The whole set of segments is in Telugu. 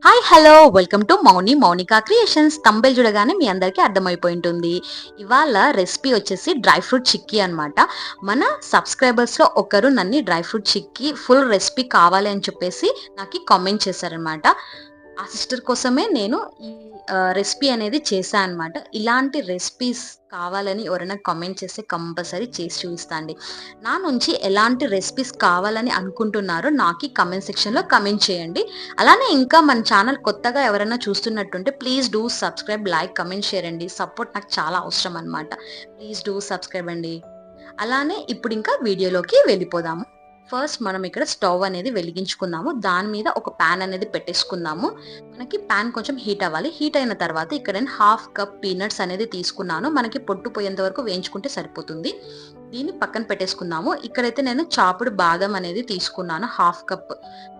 Hi hello welcome to Mounika creations. తంబెల్ చూడగానే మీ అందరికీ అర్థమైపోయి ఉంటుంది. ఇవాళ రెసిపీ వచ్చేసి డ్రై ఫ్రూట్ చిక్కీ అనమాట. మన సబ్స్క్రైబర్స్లో ఒకరు నన్ను dry fruit chikki full recipe కావాలి అని చెప్పేసి నాకు కామెంట్ చేశారనమాట. ఆ సిస్టర్ కోసమే నేను ఈ రెసిపీ అనేది చేశా అనమాట. ఇలాంటి రెసిపీస్ కావాలని ఎవరైనా కామెంట్ చేస్తే కంపల్సరీ చేసి చూపిస్తా అండి. నా నుంచి ఎలాంటి రెసిపీస్ కావాలని అనుకుంటున్నారో నాకు కమెంట్ సెక్షన్లో కమెంట్ చేయండి. అలానే ఇంకా మన ఛానల్ కొత్తగా ఎవరైనా చూస్తున్నట్టుంటే please do subscribe, like, comment, share అండి. సపోర్ట్ నాకు చాలా అవసరం అనమాట. ప్లీజ్ డూ సబ్స్క్రైబ్ అండి. అలానే ఇప్పుడు ఇంకా వీడియోలోకి వెళ్ళిపోదాము. ఫస్ట్ మనం ఇక్కడ స్టవ్ అనేది వెలిగించుకుందాము. దాని మీద ఒక ప్యాన్ అనేది పెట్టేసుకుందాము. మనకి ప్యాన్ కొంచెం హీట్ అవ్వాలి. హీట్ అయిన తర్వాత ఇక్కడ నేను హాఫ్ కప్ పీనట్స్ అనేది తీసుకున్నాను. మనకి పొట్టు పోయేంత వరకు వేయించుకుంటే సరిపోతుంది. దీన్ని పక్కన పెట్టేసుకుందాము. ఇక్కడైతే నేను చాపుడు బాదం అనేది తీసుకున్నాను. హాఫ్ కప్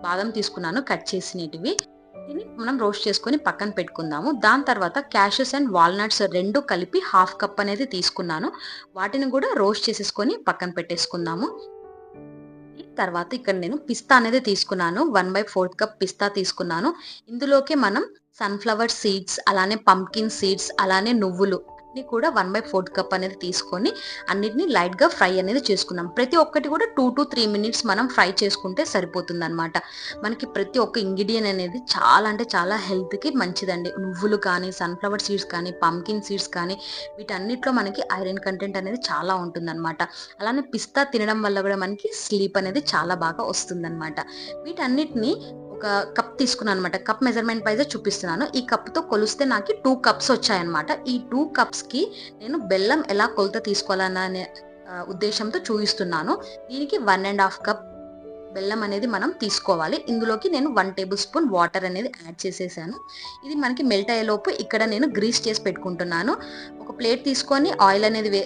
బాదం తీసుకున్నాను కట్ చేసినవి. దీన్ని మనం రోస్ట్ చేసుకొని పక్కన పెట్టుకుందాము. దాని తర్వాత క్యాషెస్ అండ్ వాల్నట్స్ రెండు కలిపి హాఫ్ కప్ అనేది తీసుకున్నాను. వాటిని కూడా రోస్ట్ చేసేసుకొని పక్కన పెట్టేసుకుందాము. తర్వాత ఇక్కడ నేను పిస్తా అనేది తీసుకున్నాను. 1/4 కప్ పిస్తా తీసుకున్నాను. ఇందులోకి మనం సన్‌ఫ్లవర్ సీడ్స్, అలానే పంకిన్ సీడ్స్, అలానే నువ్వులు అన్ని కూడా 1/4 కప్ అనేది తీసుకొని అన్నిటిని లైట్ గా ఫ్రై అనేది చేసుకుందాం. ప్రతి ఒక్కటి కూడా 2 to 3 మినిట్స్ మనం ఫ్రై చేసుకుంటే సరిపోతుందన్నమాట. మనకి ప్రతి ఒక్క ఇంగ్రీడియంట్ అనేది చాలా అంటే చాలా హెల్త్ కి మంచిదండి. నువ్వులు కానీ, సన్‌ఫ్లవర్ సీడ్స్ కానీ, పంకిన్ సీడ్స్ కానీ వీటన్నిటిలో మనకి ఐరన్ కంటెంట్ అనేది చాలా ఉంటుందన్నమాట. అలానే పిస్తా తినడం వల్ల కూడా మనకి స్లీప్ అనేది చాలా బాగా వస్తుందన్నమాట. వీటన్నిటిని ఒక కప్ తీసుకున్నాను అనమాట. కప్ మెజర్మెంట్ వైజ్ చూపిస్తున్నాను. ఈ కప్తో కొలిస్తే నాకు 2 కప్స్ వచ్చాయన్నమాట. ఈ 2 కప్స్ కి నేను బెల్లం ఎలా కొలత తీసుకోవాలనే ఉద్దేశంతో చూపిస్తున్నాను. దీనికి 1.5 కప్ బెల్లం అనేది మనం తీసుకోవాలి. ఇందులోకి నేను 1 టేబుల్ స్పూన్ వాటర్ అనేది యాడ్ చేసేసాను. ఇది మనకి మెల్ట్ అయ్యేలోపు ఇక్కడ నేను గ్రీస్ చేసి పెట్టుకుంటున్నాను. ఒక ప్లేట్ తీసుకొని ఆయిల్ అనేది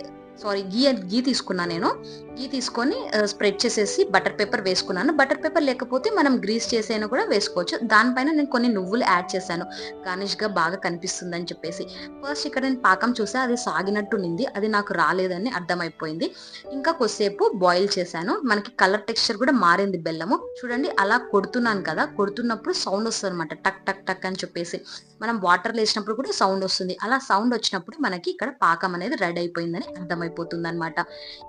గీ తీసుకున్నాను నేను. గీ తీసుకొని స్ప్రెడ్ చేసేసి బటర్ పేపర్ వేసుకున్నాను. బటర్ పేపర్ లేకపోతే మనం గ్రీస్ చేసైనా కూడా వేసుకోవచ్చు. దానిపైన నేను కొన్ని నువ్వులు యాడ్ చేశాను, గార్నిష్ గా బాగా కనిపిస్తుంది అని చెప్పేసి. ఫస్ట్ ఇక్కడ నేను పాకం చూసా, అది సాగినట్టు నింది, అది నాకు రాలేదని అర్థమైపోయింది. ఇంకా కొద్దిసేపు బాయిల్ చేశాను. మనకి కలర్ టెక్స్చర్ కూడా మారింది బెల్లము. చూడండి అలా కొడుతున్నాను కదా, కొడుతున్నప్పుడు సౌండ్ వస్తుంది అనమాట, టక్ టక్ టక్ అని చెప్పేసి. మనం వాటర్ వేసినప్పుడు కూడా సౌండ్ వస్తుంది. అలా సౌండ్ వచ్చినప్పుడు మనకి ఇక్కడ పాకం అనేది రెడీ అయిపోయిందని అర్థమైపోతుంది అనమాట.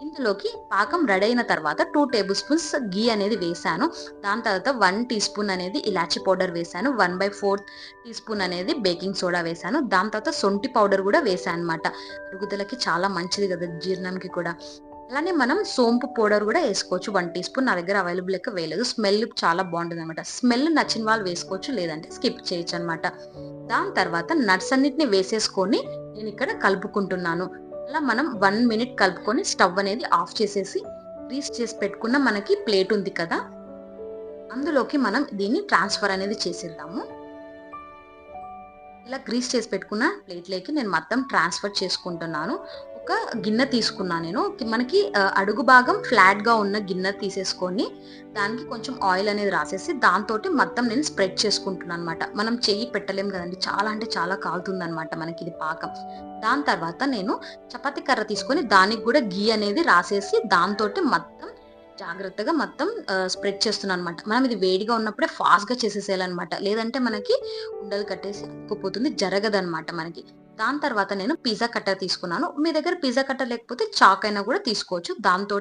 ఇందులోకి పాకం రెడీ అయిన తర్వాత 2 టేబుల్ స్పూన్స్ గీ అనేది వేసాను. దాని తర్వాత 1 టీ స్పూన్ అనేది ఇలాచి పౌడర్ వేసాను. 1/4 టీ స్పూన్ అనేది బేకింగ్ సోడా వేసాను. దాని తర్వాత సొంటి పౌడర్ కూడా వేసాను అనమాట. అరుగుదలకి చాలా మంచిది కదా, జీర్ణంకి కూడా. అలానే మనం సోంపు పౌడర్ కూడా వేసుకోవచ్చు. 1 టీ స్పూన్ నా దగ్గర అవైలబుల్ లెక్క వేయలేదు. స్మెల్ చాలా బాగుంటుంది అనమాట. స్మెల్ నచ్చిన వాళ్ళు వేసుకోవచ్చు, లేదంటే స్కిప్ చేయొచ్చు అనమాట. దాని తర్వాత నట్స్ అన్నిటిని వేసేసుకొని నేను ఇక్కడ కలుపుకుంటున్నాను. అలా మనం 1 మినిట్ కలుపుకొని స్టవ్ అనేది ఆఫ్ చేసేసి గ్రీస్ చేసి పెట్టుకున్న మనకి ప్లేట్ ఉంది కదా, అందులోకి మనం దీన్ని ట్రాన్స్ఫర్ అనేది చేసేద్దాము. ఇలా గ్రీస్ చేసి పెట్టుకున్న ప్లేట్లోకి నేను మొత్తం ట్రాన్స్ఫర్ చేసుకుంటున్నాను. ఒక గిన్నె తీసుకున్నాను నేను. మనకి అడుగు భాగం ఫ్లాట్ గా ఉన్న గిన్నె తీసేసుకొని దానికి కొంచెం ఆయిల్ అనేది రాసేసి దాంతో మొత్తం నేను స్ప్రెడ్ చేసుకుంటున్నాను అనమాట. మనం చెయ్యి పెట్టలేం కదండి, చాలా అంటే చాలా కాలుతుంది అనమాట మనకి ఇది పాకం. దాని తర్వాత నేను చపాతీ కర్ర తీసుకొని దానికి కూడా గీ అనేది రాసేసి దాంతో మొత్తం జాగ్రత్తగా మొత్తం స్ప్రెడ్ చేస్తున్నాను అనమాట. మనం ఇది వేడిగా ఉన్నప్పుడే ఫాస్ట్ గా చేసేసేయాలన్నమాట, లేదంటే మనకి ఉండలు కట్టేసి అతుక్కుపోతుంది, జరగదనమాట మనకి. దాని తర్వాత నేను పిజ్జా కట్టర్ తీసుకున్నాను. మీ దగ్గర పిజ్జా కట్టర్ లేకపోతే చాక్ అయినా కూడా తీసుకోవచ్చు. దాంతో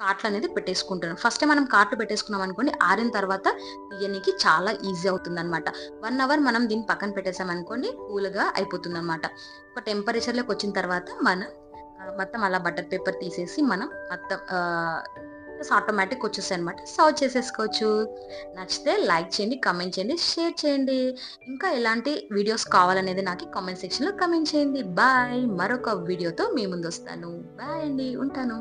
కాట్లు అనేది పెట్టేసుకుంటున్నాను. ఫస్ట్ మనం కాట్లు పెట్టేసుకున్నాం అనుకోండి, ఆరిన తర్వాత తీయనికి చాలా ఈజీ అవుతుంది అనమాట. 1 అవర్ మనం దీన్ని పక్కన పెట్టేసాం అనుకోండి, కూల్గా అయిపోతుంది అనమాట. ఒక టెంపరేచర్లోకి వచ్చిన తర్వాత మనం మొత్తం అలా బటర్ పేపర్ తీసేసి మనం మొత్తం ఆటోమేటిక్ వచ్చేస్తాయి అనమాట. సర్వ్ చేసేసుకోవచ్చు. నచ్చితే లైక్ చేయండి, కమెంట్ చేయండి, షేర్ చేయండి. ఇంకా ఎలాంటి వీడియోస్ కావాలనేది నాకు కామెంట్ సెక్షన్లో కమెంట్ చేయండి. బాయ్. మరొక వీడియోతో మీ ముందు వస్తాను. బాయ్ అండి, ఉంటాను.